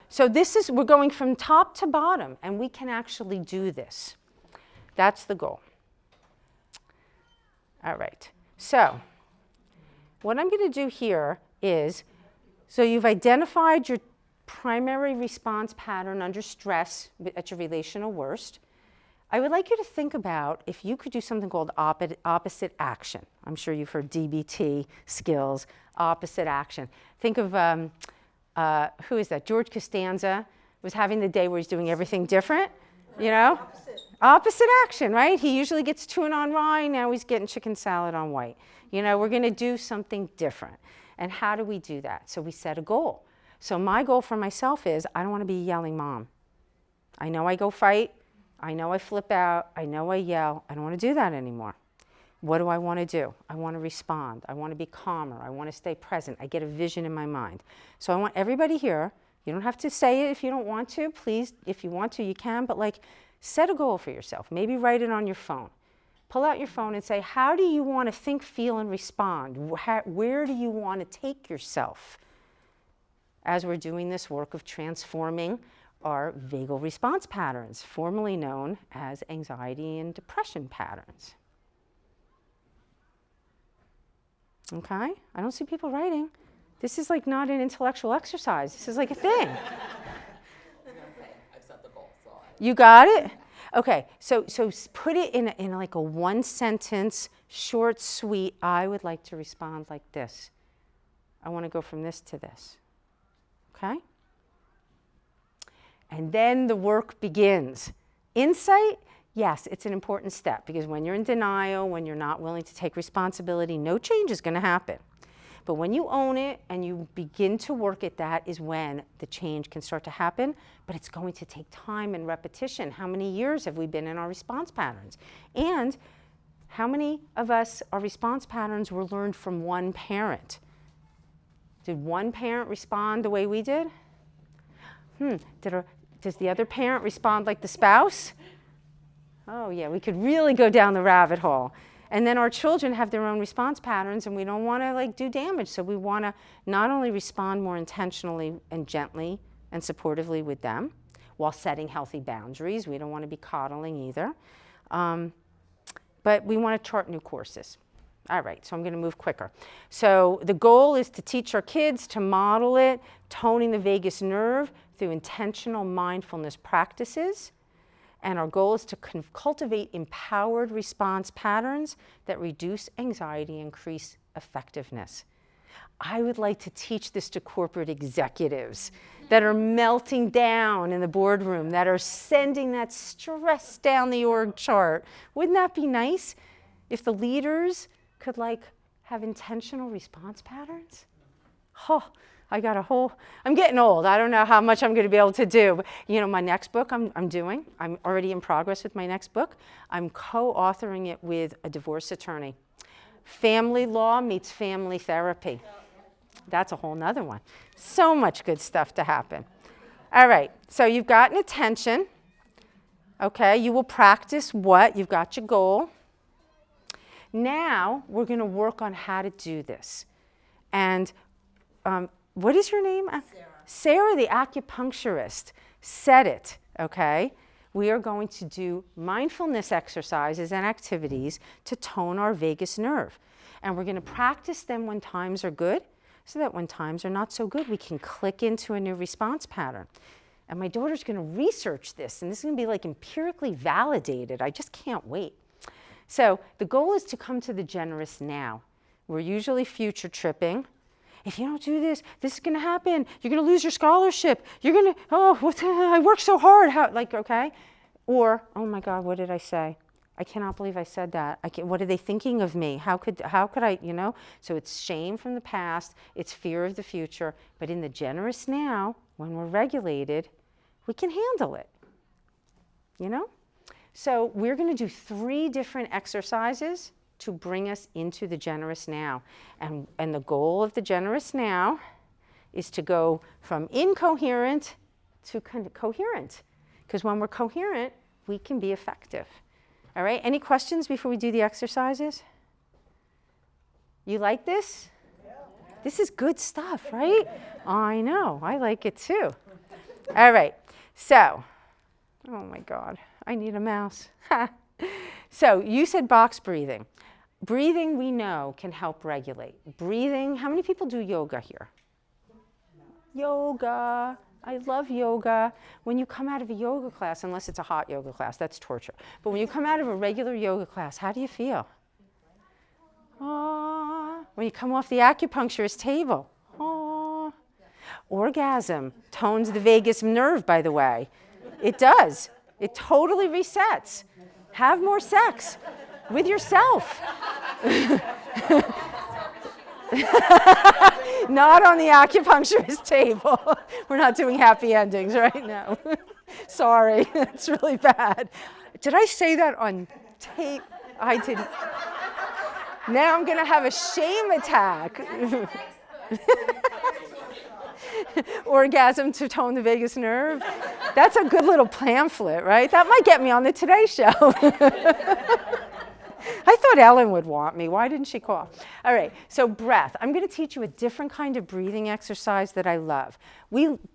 So this is, we're going from top to bottom, and we can actually do this. That's the goal. All right. So what I'm going to do here is, so you've identified your primary response pattern under stress at your relational worst. I would like you to think about if you could do something called opposite action. I'm sure you've heard DBT skills, opposite action. Think of, who is that? George Costanza was having the day where he's doing everything different, you know? Opposite action, right? He usually gets tuna on rye, now he's getting chicken salad on white. You know, we're gonna do something different. And how do we do that? So we set a goal. So my goal for myself is, I don't wanna be a yelling mom. I know I go fight, I know I flip out, I know I yell, I don't wanna do that anymore. What do I wanna do? I wanna respond, I wanna be calmer, I wanna stay present, I get a vision in my mind. So I want everybody here, you don't have to say it if you don't want to, please, if you want to, you can, but like, set a goal for yourself. Maybe write it on your phone. Pull out your phone and say, how do you wanna think, feel, and respond? Where do you wanna take yourself as we're doing this work of transforming our vagal response patterns, formerly known as anxiety and depression patterns? Okay, I don't see people writing. This is like not an intellectual exercise. This is like a thing. I've set the goal, so you got it? Okay, so put it in like a one sentence, short, sweet, I would like to respond like this. I want to go from this to this. Okay? And then the work begins. Insight, yes, it's an important step because when you're in denial, when you're not willing to take responsibility, no change is going to happen. But when you own it and you begin to work at that is when the change can start to happen, but it's going to take time and repetition. How many years have we been in our response patterns? And how many of us, our response patterns were learned from one parent? Did one parent respond the way we did? Does the other parent respond like the spouse? Oh yeah, we could really go down the rabbit hole. And then our children have their own response patterns and we don't want to like do damage. So we want to not only respond more intentionally and gently and supportively with them while setting healthy boundaries. We don't want to be coddling either. But we want to chart new courses. All right, so I'm going to move quicker. So the goal is to teach our kids to model it, toning the vagus nerve through intentional mindfulness practices. And our goal is to cultivate empowered response patterns that reduce anxiety and increase effectiveness. I would like to teach this to corporate executives that are melting down in the boardroom, that are sending that stress down the org chart. Wouldn't that be nice if the leaders could like have intentional response patterns? Oh, I got a whole, I'm getting old. I don't know how much I'm going to be able to do. But, you know, my next book I'm already in progress with my next book. I'm co-authoring it with a divorce attorney. Family law meets family therapy. That's a whole nother one. So much good stuff to happen. All right, so you've gotten attention. Okay, you will practice what? You've got your goal. Now we're going to work on how to do this. And what is your name? Sarah. Sarah, the acupuncturist, said it, okay? We are going to do mindfulness exercises and activities to tone our vagus nerve. And we're going to practice them when times are good, so that when times are not so good, we can click into a new response pattern. And my daughter's going to research this, and this is going to be like empirically validated. I just can't wait. So the goal is to come to the generous now. We're usually future tripping. If you don't do this, this is going to happen. You're going to lose your scholarship. You're going to, I worked so hard. How, like, okay? Or, oh my God, what did I say? I cannot believe I said that. What are they thinking of me? How could I, you know? So it's shame from the past. It's fear of the future. But in the generous now, when we're regulated, we can handle it, you know? So we're going to do 3 different exercises to bring us into the generous now. And the goal of the generous now is to go from incoherent to coherent. Because when we're coherent, we can be effective. All right, any questions before we do the exercises? You like this? Yeah. This is good stuff, right? I know, I like it too. All right. So, oh my God, I need a mouse. So you said box breathing. Breathing, we know, can help regulate. Breathing, how many people do yoga here? Yoga. I love yoga. When you come out of a yoga class, unless it's a hot yoga class, that's torture. But when you come out of a regular yoga class, how do you feel? Aww. When you come off the acupuncturist table, aww. Orgasm tones the vagus nerve, by the way. It does. It totally resets. Have more sex with yourself. Not on the acupuncturist table. We're not doing happy endings right now. Sorry, that's really bad. Did I say that on tape? I didn't. Now I'm going to have a shame attack. Orgasm to tone the vagus nerve. That's a good little pamphlet, right? That might get me on the Today Show. I thought Ellen would want me. Why didn't she call? All right, so breath. I'm going to teach you a different kind of breathing exercise that I love.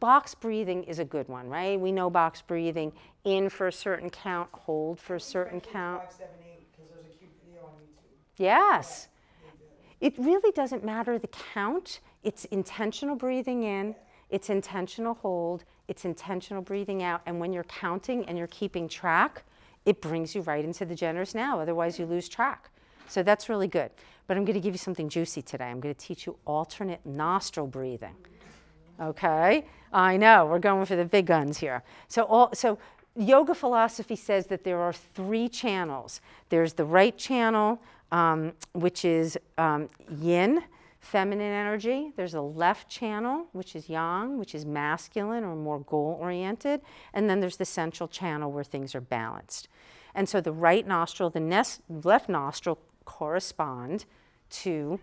Box breathing is a good one, right? We know box breathing, in for a certain count, hold for a certain count. 5, 7, 8, because there's a cute video on YouTube. Yes. It really doesn't matter the count. It's intentional breathing in, it's intentional hold, it's intentional breathing out. And when you're counting and you're keeping track, it brings you right into the generous now. Otherwise, you lose track. So that's really good. But I'm going to give you something juicy today. I'm going to teach you alternate nostril breathing. Okay? I know, we're going for the big guns here. So yoga philosophy says that there are 3 channels. There's the right channel, which is yin, feminine energy. There's a left channel, which is yang, which is masculine or more goal-oriented. And then there's the central channel where things are balanced. And so the right nostril, the left nostril correspond to,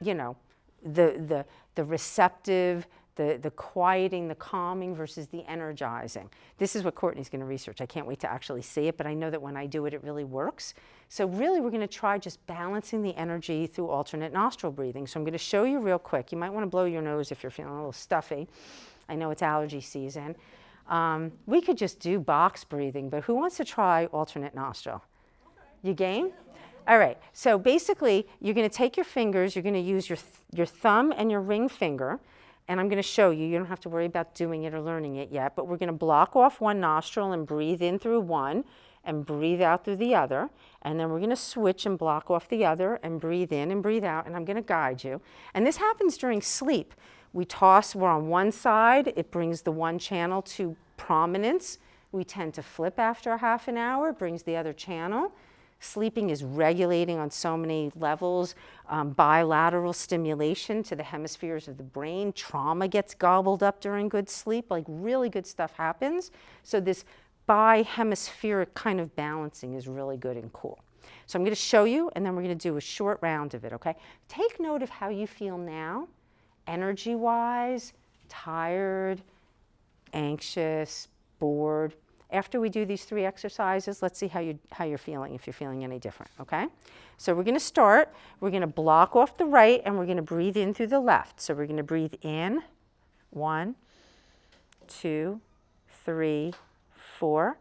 you know, the receptive, the quieting, the calming versus the energizing. This is what Courtney's going to research. I can't wait to actually see it, but I know that when I do it, it really works. So really, we're going to try just balancing the energy through alternate nostril breathing. So I'm going to show you real quick. You might want to blow your nose if you're feeling a little stuffy. I know it's allergy season. We could just do box breathing, but who wants to try alternate nostril? You game? All right. So basically, you're going to take your fingers. You're going to use your thumb and your ring finger. And I'm going to show you. You don't have to worry about doing it or learning it yet. But we're going to block off one nostril and breathe in through one and breathe out through the other. And then we're going to switch and block off the other and breathe in and breathe out. And I'm going to guide you. And this happens during sleep. We toss. We're on one side. It brings the one channel to prominence. We tend to flip after a half an hour. It brings the other channel. Sleeping is regulating on so many levels. Bilateral stimulation to the hemispheres of the brain. Trauma gets gobbled up during good sleep. Like really good stuff happens. So this bi-hemispheric kind of balancing is really good and cool. So I'm going to show you, and then we're going to do a short round of it, okay? Take note of how you feel now, energy-wise, tired, anxious, bored. After we do these 3 exercises, let's see how you're feeling, if you're feeling any different, okay? So we're going to start. We're going to block off the right, and we're going to breathe in through the left. So we're going to breathe in, 1, 2, 3, 4,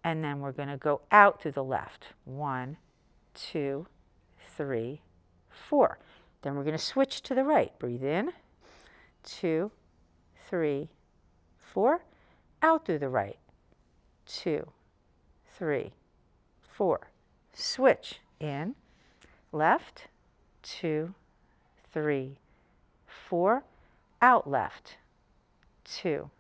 and then we're going to go out through the left. 1, 2, 3, 4. Then we're going to switch to the right. Breathe in, 2, 3, 4, out through the right. 2, 3, 4. Switch in, left, 2, 3, 4, out left, 2,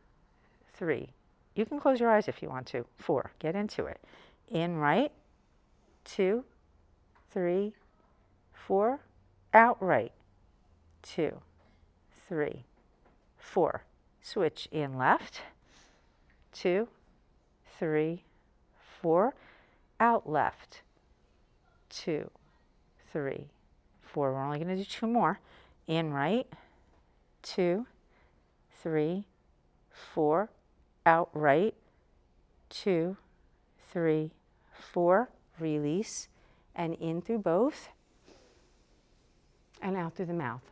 3. You can close your eyes if you want to. 4, get into it. In right, 2, 3, 4, out right, 2, 3, 4. Switch in left, 2, 3, 4, out left, 2, 3, 4. We're only going to do 2 more. In right, 2, 3, 4, out right, 2, 3, 4. Release, and in through both, and out through the mouth.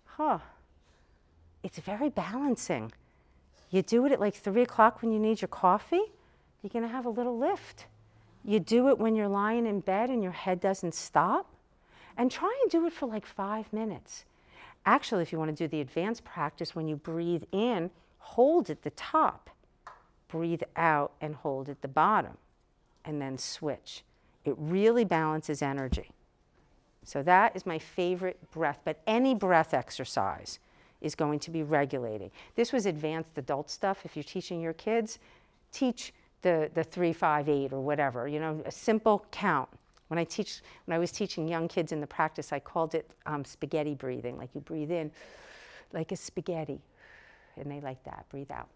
Huh. it's very balancing. You do it at like 3 o'clock when you need your coffee, you're going to have a little lift. You do it when you're lying in bed and your head doesn't stop. And try and do it for like 5 minutes. Actually, if you want to do the advanced practice, when you breathe in, hold at the top. Breathe out and hold at the bottom. And then switch. It really balances energy. So that is my favorite breath. But any breath exercise is going to be regulating. This was advanced adult stuff. If you're teaching your kids, teach the 3, 5, 8 or whatever. You know, a simple count. When I was teaching young kids in the practice, I called it spaghetti breathing. Like you breathe in like a spaghetti. And they like that. Breathe out.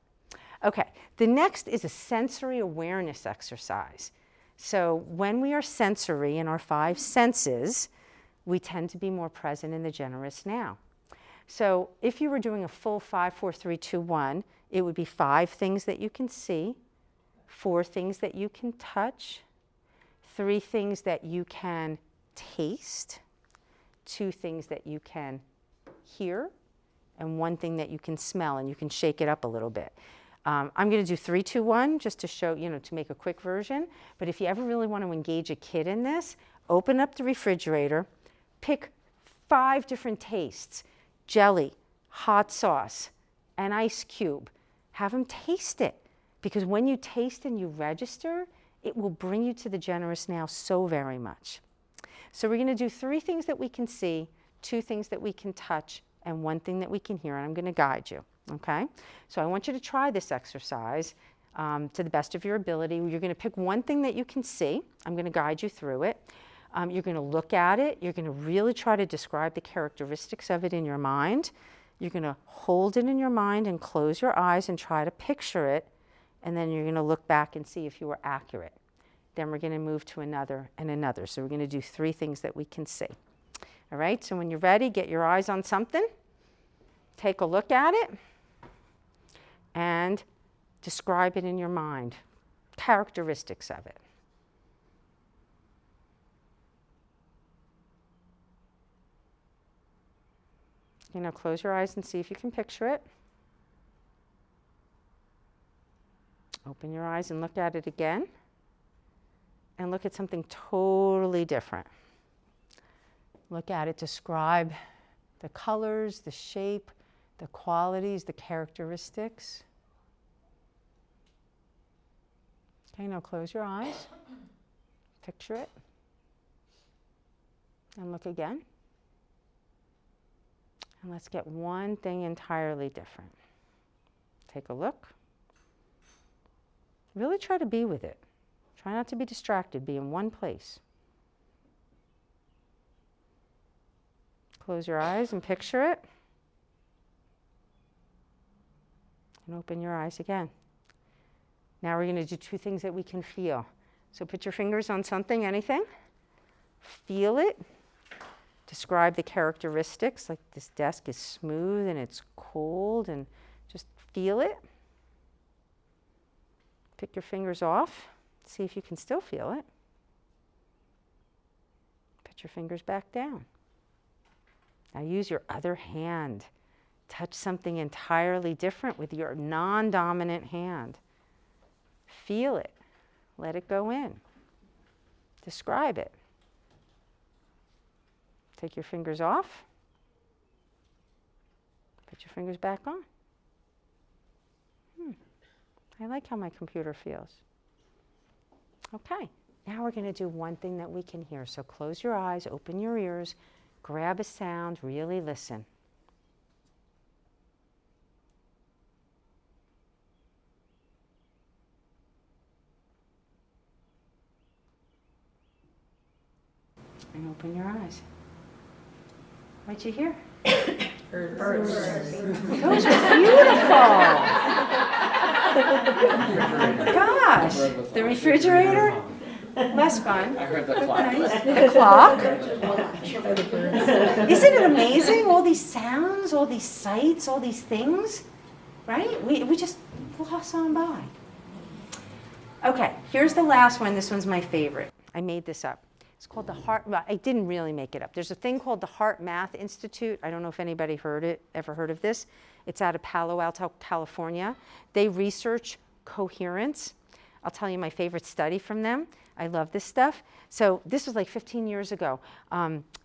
Okay, the next is a sensory awareness exercise. So when we are sensory in our 5 senses, we tend to be more present in the generous now. So if you were doing a full 5, 4, 3, 2, 1, it would be 5 things that you can see, 4 things that you can touch, 3 things that you can taste, 2 things that you can hear, and 1 thing that you can smell, and you can shake it up a little bit. I'm going to do 3, 2, 1 just to show, to make a quick version. But if you ever really want to engage a kid in this, open up the refrigerator, pick 5 different tastes, jelly, hot sauce, an ice cube. Have them taste it. Because when you taste and you register, it will bring you to the generous now so very much. So we're going to do 3 things that we can see, 2 things that we can touch, and 1 thing that we can hear, and I'm going to guide you, okay? So I want you to try this exercise to the best of your ability. You're going to pick 1 thing that you can see. I'm going to guide you through it. You're going to look at it. You're going to really try to describe the characteristics of it in your mind. You're going to hold it in your mind and close your eyes and try to picture it. And then you're going to look back and see if you were accurate. Then we're going to move to another and another. So we're going to do 3 things that we can see. All right, so when you're ready, get your eyes on something. Take a look at it. And describe it in your mind. Characteristics of it. Close your eyes and see if you can picture it. Open your eyes and look at it again. And look at something totally different. Look at it, describe the colors, the shape, the qualities, the characteristics. Okay, now close your eyes. Picture it. And look again. And let's get 1 thing entirely different. Take a look. Really try to be with it. Try not to be distracted. Be in 1 place. Close your eyes and picture it. And open your eyes again. Now we're going to do 2 things that we can feel. So put your fingers on something, anything. Feel it. Describe the characteristics, like this desk is smooth and it's cold, and just feel it. Pick your fingers off. See if you can still feel it. Put your fingers back down. Now use your other hand. Touch something entirely different with your non-dominant hand. Feel it. Let it go in. Describe it. Take your fingers off. Put your fingers back on. I like how my computer feels. Okay, now we're going to do 1 thing that we can hear. So close your eyes, open your ears, grab a sound, really listen. And open your eyes. What'd you hear? Birds. Those were beautiful. Gosh, the refrigerator? Less fun. I heard the clock. The clock? Isn't it amazing? All these sounds, all these sights, all these things, right? We just gloss on by. Okay, here's the last one. This one's my favorite. I made this up. It's called the Heart, well, I didn't really make it up. There's a thing called the Heart Math Institute. I don't know if anybody ever heard of this. It's out of Palo Alto, California. They research coherence. I'll tell you my favorite study from them. I love this stuff. So this was like 15 years ago.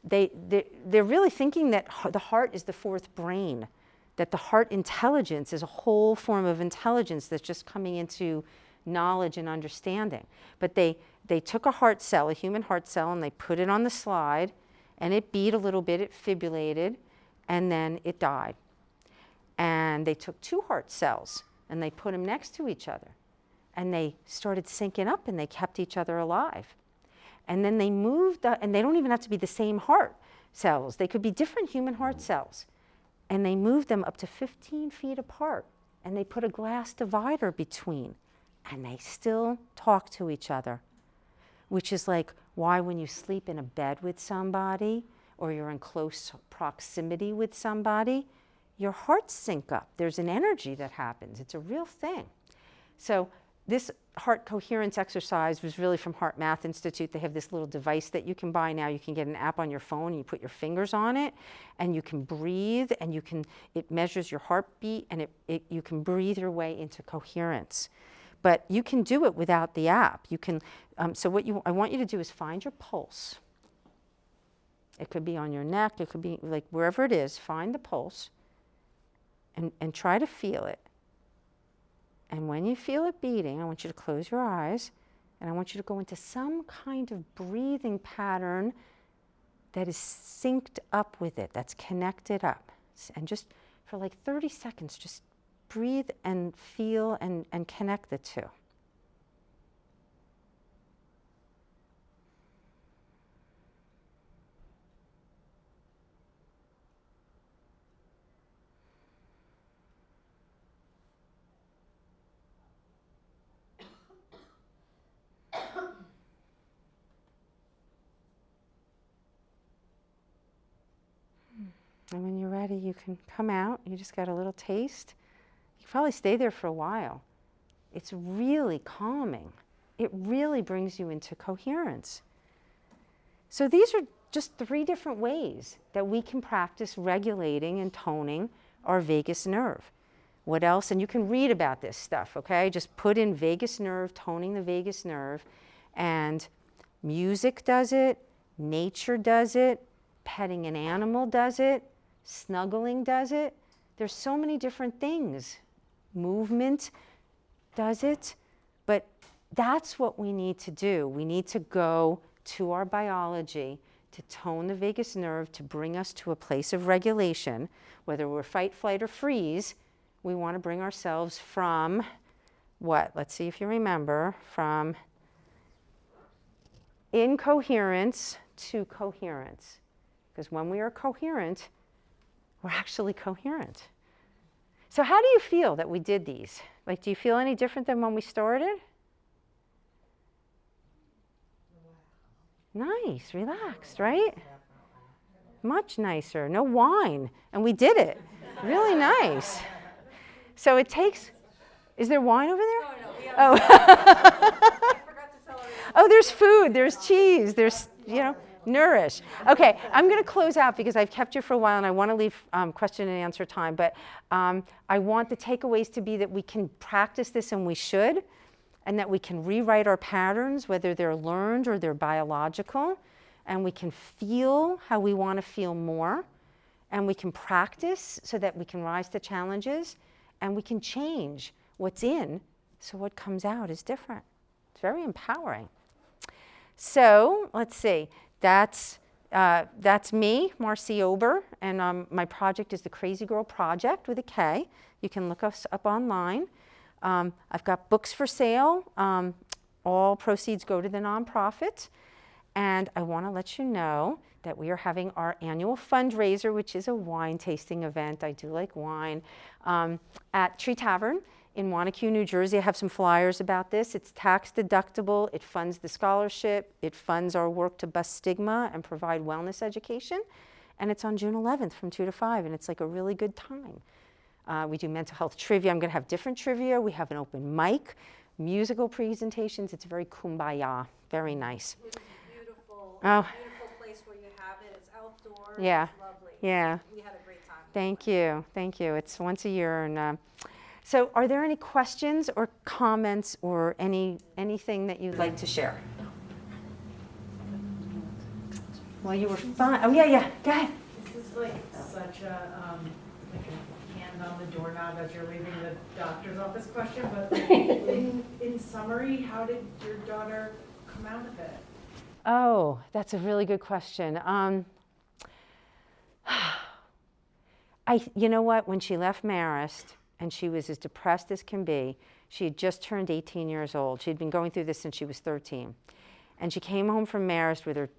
They're really thinking that the heart is the fourth brain, that the heart intelligence is a whole form of intelligence that's just coming into knowledge and understanding. But they took a heart cell, a human heart cell, and they put it on the slide, and it beat a little bit, it fibrillated, and then it died. And they took 2 heart cells, and they put them next to each other. And they started syncing up, and they kept each other alive. And then they moved, and they don't even have to be the same heart cells. They could be different human heart cells. And they moved them up to 15 feet apart. And they put a glass divider between. And they still talk to each other, which is like why when you sleep in a bed with somebody or you're in close proximity with somebody, your hearts sync up. There's an energy that happens. It's a real thing. So this heart coherence exercise was really from Heart Math Institute. They have this little device that you can buy now. You can get an app on your phone, and you put your fingers on it, and you can breathe, and it measures your heartbeat, and you can breathe your way into coherence. But you can do it without the app. You can, so what I want you to do is find your pulse. It could be on your neck. It could be like wherever it is. Find the pulse and try to feel it. And when you feel it beating, I want you to close your eyes, and I want you to go into some kind of breathing pattern that is synced up with it, that's connected up. And just for like 30 seconds, just breathe and feel and connect the two. And when you're ready, you can come out. You just got a little taste. You can probably stay there for a while. It's really calming. It really brings you into coherence. So these are just 3 different ways that we can practice regulating and toning our vagus nerve. What else? And you can read about this stuff, okay? Just put in vagus nerve, toning the vagus nerve, and music does it, nature does it, petting an animal does it, snuggling does it. There's so many different things. Movement does it, but that's what we need to do. We need to go to our biology to tone the vagus nerve, to bring us to a place of regulation. Whether we're fight, flight, or freeze, we want to bring ourselves from what? Let's see if you remember. From incoherence to coherence. Because when we are coherent, we're actually coherent. So how do you feel that we did these? Like, do you feel any different than when we started? Nice, relaxed, right? Much nicer, no whine. And we did it. Really nice. So it takes, is there wine over there? No, Oh. Oh, there's food, there's cheese, there's, nourish. Okay, I'm going to close out because I've kept you for a while and I want to leave question and answer time. But I want the takeaways to be that we can practice this, and we should, and that we can rewrite our patterns, whether they're learned or they're biological, and we can feel how we want to feel more, and we can practice so that we can rise to challenges, and we can change what's in so what comes out is different. It's very empowering. So let's see. That's me, Marci Ober, and my project is the Crazy Girl Project with a K. You can look us up online. I've got books for sale. All proceeds go to the nonprofit. And I want to let you know that we are having our annual fundraiser, which is a wine tasting event. I do like wine, at Tree Tavern in Wanacue, New Jersey. I have some flyers about this. It's tax deductible. It funds the scholarship. It funds our work to bust stigma and provide wellness education. And it's on June 11th from 2 to 5, and it's like a really good time. We do mental health trivia. I'm going to have different trivia. We have an open mic, musical presentations. It's very kumbaya, very nice. It was beautiful Oh. Beautiful place where you have it. It's outdoors. Yeah. It's lovely. Yeah. We had a great time. Thank you. Thank you. It's once a year. And so are there any questions or comments or anything that you'd like to share? Well, you were fine. Oh, yeah. Go ahead. This is like such a, like a hand on the doorknob as you're leaving the doctor's office question, but like, in summary, how did your daughter come out of it? Oh, that's a really good question. You know what? When she left Marist and she was as depressed as can be, she had just turned 18 years old. She'd been going through this since she was 13. And she came home from Marist with her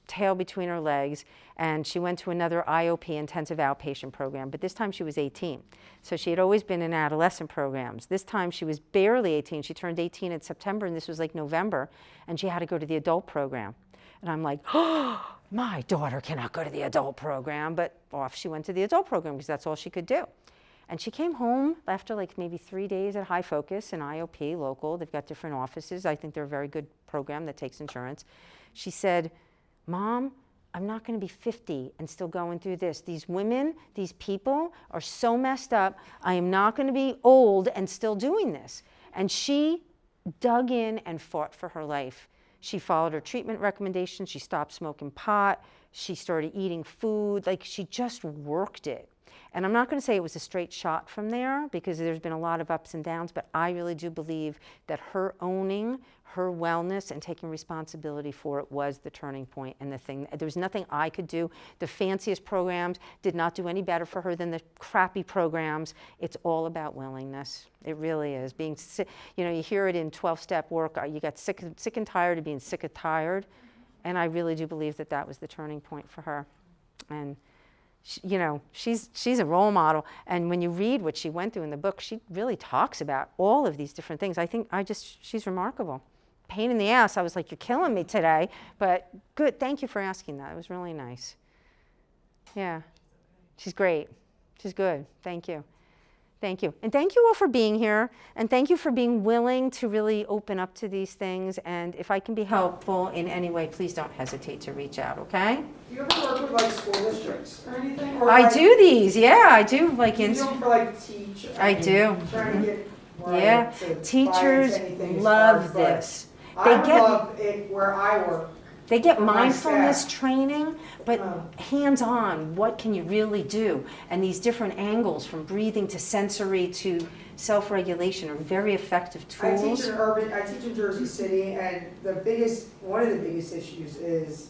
tail between her legs, and she went to another IOP, intensive outpatient program, but this time she was 18. So she had always been in adolescent programs. This time she was barely 18. She turned 18 in September, and this was like November, and she had to go to the adult program. And I'm like, oh, my daughter cannot go to the adult program, but off she went to the adult program because that's all she could do. And she came home after like maybe 3 days at High Focus, an IOP, local. They've got different offices. I think they're a very good program that takes insurance. She said, Mom, I'm not going to be 50 and still going through this. These women, these people are so messed up. I am not going to be old and still doing this. And she dug in and fought for her life. She followed her treatment recommendations. She stopped smoking pot. She started eating food. Like, she just worked it. And I'm not going to say it was a straight shot from there because there's been a lot of ups and downs, but I really do believe that her owning her wellness and taking responsibility for it was the turning point and the thing. There was nothing I could do. The fanciest programs did not do any better for her than the crappy programs. It's all about willingness. It really is. Being sick, you know, you hear it in 12-step work. You got sick and tired of being sick and tired. And I really do believe that that was the turning point for her. And you know, she's a role model, and when you read what she went through in the book, she really talks about all of these different things. I think she's remarkable. Pain in the ass, I was like, you're killing me today, but good, thank you for asking that. It was really nice. Yeah, she's great. She's good. Thank you. Thank you. And thank you all for being here, and thank you for being willing to really open up to these things, and if I can be helpful in any way, please don't hesitate to reach out, okay? Do you ever work with like school districts or anything? Or I like, do these, yeah, I do like you in. do them for like teach. I do. Trying to get Ryan Yeah, to buy into teachers anything as love far as, like, this. I They would get love it where I work. they get for my mindfulness staff. training, but Oh. hands-on. What can you really do? And these different angles, from breathing to sensory to self-regulation, are very effective I tools. teach in Jersey City, and one of the biggest issues is,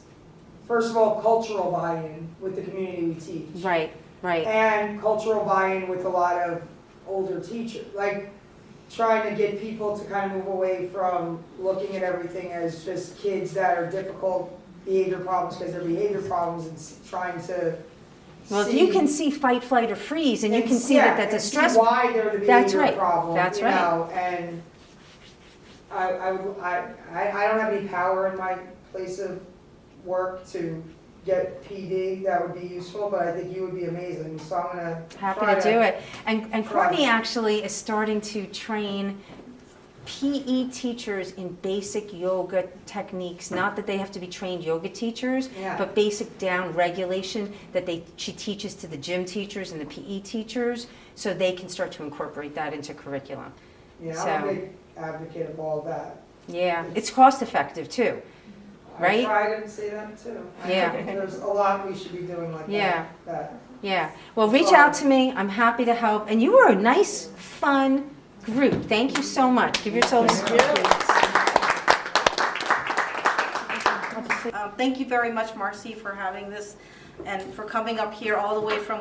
first of all, cultural buy-in with the community we teach. Right, right. And cultural buy-in with a lot of older teachers. Like, trying to get people to kind of move away from looking at everything as just kids that are difficult behavior problems because they're behavior problems, and trying to Well, if you can see fight, flight, or freeze, and you can see that that's a stress. why they're the That's behavior right. problem. That's you right. know, and I don't have any power in my place of work to get PD that would be useful, but I think you would be amazing. So I'm gonna Happy try to do it. And try. Courtney actually is starting to train PE teachers in basic yoga techniques. Not that they have to be trained yoga teachers, Yeah. but basic down regulation that she teaches to the gym teachers and the PE teachers, so they can start to incorporate that into curriculum. I'm So- a big advocate of all that. Yeah, it's cost effective too. Right? I try to say that too. Yeah. There's a lot we should be doing like Yeah. that. Yeah. Well, reach out to me. I'm happy to help. And you were a nice, fun group. Thank you so much. Give yourselves a Thank you very much, Marci, for having this and for coming up here all the way from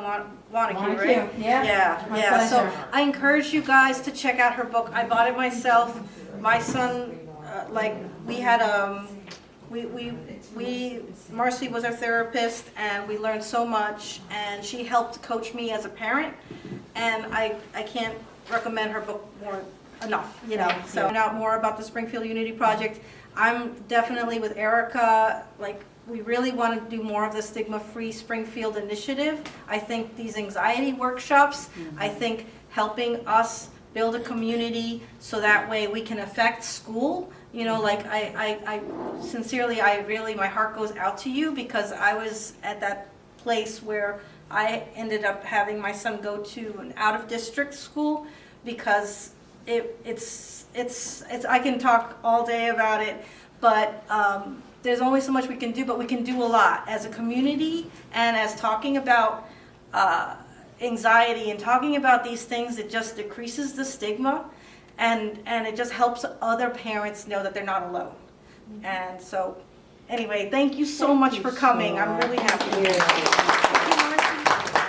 Wanacue, right? Yeah. My Yeah. So pleasure. I encourage you guys to check out her book. I bought it myself. My son, we had Marci was our therapist, and we learned so much, and she helped coach me as a parent, and I can't recommend her book more enough, you know. So find out more about the Springfield Unity Project. I'm definitely with Erica, we really want to do more of the stigma-free Springfield initiative. I think these anxiety workshops, I think helping us build a community so that way we can affect school, You know, like I sincerely, I really, my heart goes out to you because I was at that place where I ended up having my son go to an out-of-district school because it's I can talk all day about it, but there's only so much we can do, but we can do a lot as a community and as talking about anxiety and talking about these things. It just decreases the stigma, and it just helps other parents know that they're not alone. And so, anyway, thank you so much for coming. I'm really happy. Yeah. Thank you, Marci.